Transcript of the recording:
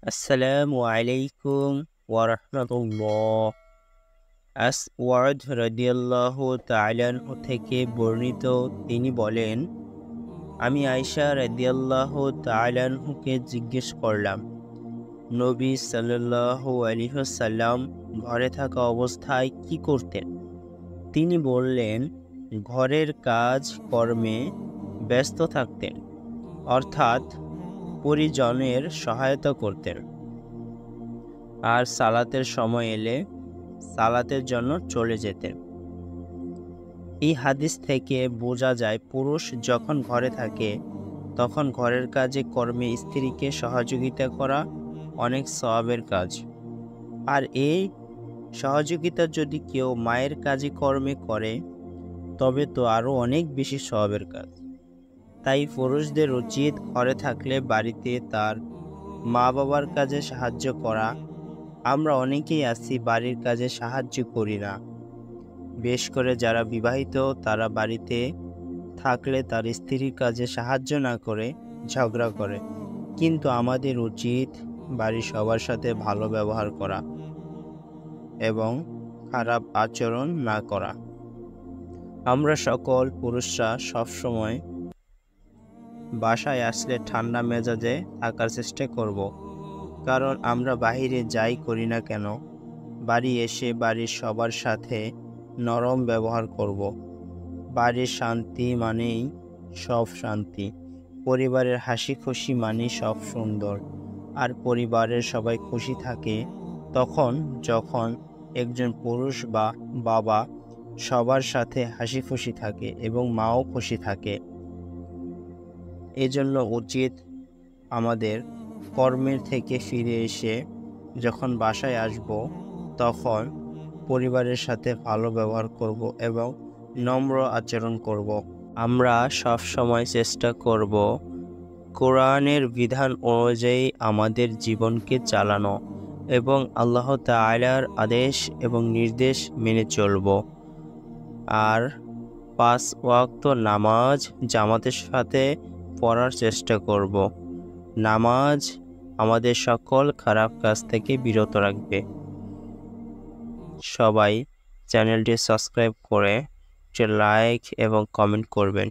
আসসালামু আলাইকুম ওয়া রাহমাতুল্লাহ। আসওয়াদ রাদিয়াল্লাহু তাআলা আনহু থেকে বর্ণিত, তিনি বলেন, আমি আয়েশা রাদিয়াল্লাহু তাআলা আনহুকে জিজ্ঞেস করলাম, নবী সাল্লাল্লাহু আলাইহি ওয়াসাল্লাম ঘরে থাকা অবস্থায় কি করতেন? তিনি বললেন, ঘরের কাজ কর্মে ব্যস্ত থাকতেন, অর্থাৎ পরিজনের সহায়তা করতেন, আর সালাতের সময় এলে সালাতের জন্য চলে যেতেন। এই হাদিস থেকে বোঝা যায়, পুরুষ যখন ঘরে থাকে তখন ঘরের কাজে কর্মে স্ত্রীকে সহযোগিতা করা অনেক সওয়াবের কাজ। আর এই সহযোগিতা যদি কেউ মায়ের কাজে কর্মে করে তবে তো আরও অনেক বেশি সওয়াবের কাজ। তাই পুরুষদের উচিত ঘরে থাকলে বাড়িতে তার মা বাবার কাজে সাহায্য করা। আমরা অনেকেই আছি বাড়ির কাজে সাহায্য করি না, বেশ করে যারা বিবাহিত তারা বাড়িতে থাকলে তার স্ত্রীর কাজে সাহায্য না করে ঝগড়া করে। কিন্তু আমাদের উচিত বাড়ির সবার সাথে ভালো ব্যবহার করা এবং খারাপ আচরণ না করা। আমরা সকল পুরুষরা সবসময় বাসায় আসলে ঠান্ডা মেজাজে থাকার চেষ্টা করব, কারণ আমরা বাহিরে যাই করি না কেন বাড়ি এসে বাড়ির সবার সাথে নরম ব্যবহার করব। বাড়ির শান্তি মানেই সব শান্তি, পরিবারের হাসি খুশি মানেই সব সুন্দর। আর পরিবারের সবাই খুশি থাকে তখন যখন একজন পুরুষ বা বাবা সবার সাথে হাসি খুশি থাকে এবং মাও খুশি থাকে। এজন্য উচিত আমাদের কর্মের থেকে ফিরে এসে যখন বাসায় আসব তখন পরিবারের সাথে ভালো ব্যবহার করব এবং নম্র আচরণ করব। আমরা সব সময় চেষ্টা করব কোরআনের বিধান অনুযায়ী আমাদের জীবনকে চালানো এবং আল্লাহ তাআলার আদেশ এবং নির্দেশ মেনে চলব। আর 5 ওয়াক্ত নামাজ জামাতের সাথে পড়ার চেষ্টা করব। নামাজ আমাদের সকল খারাপ কাজ থেকে বিরত রাখবে। সবাই চ্যানেলটি সাবস্ক্রাইব করে লাইক এবং কমেন্ট করবেন।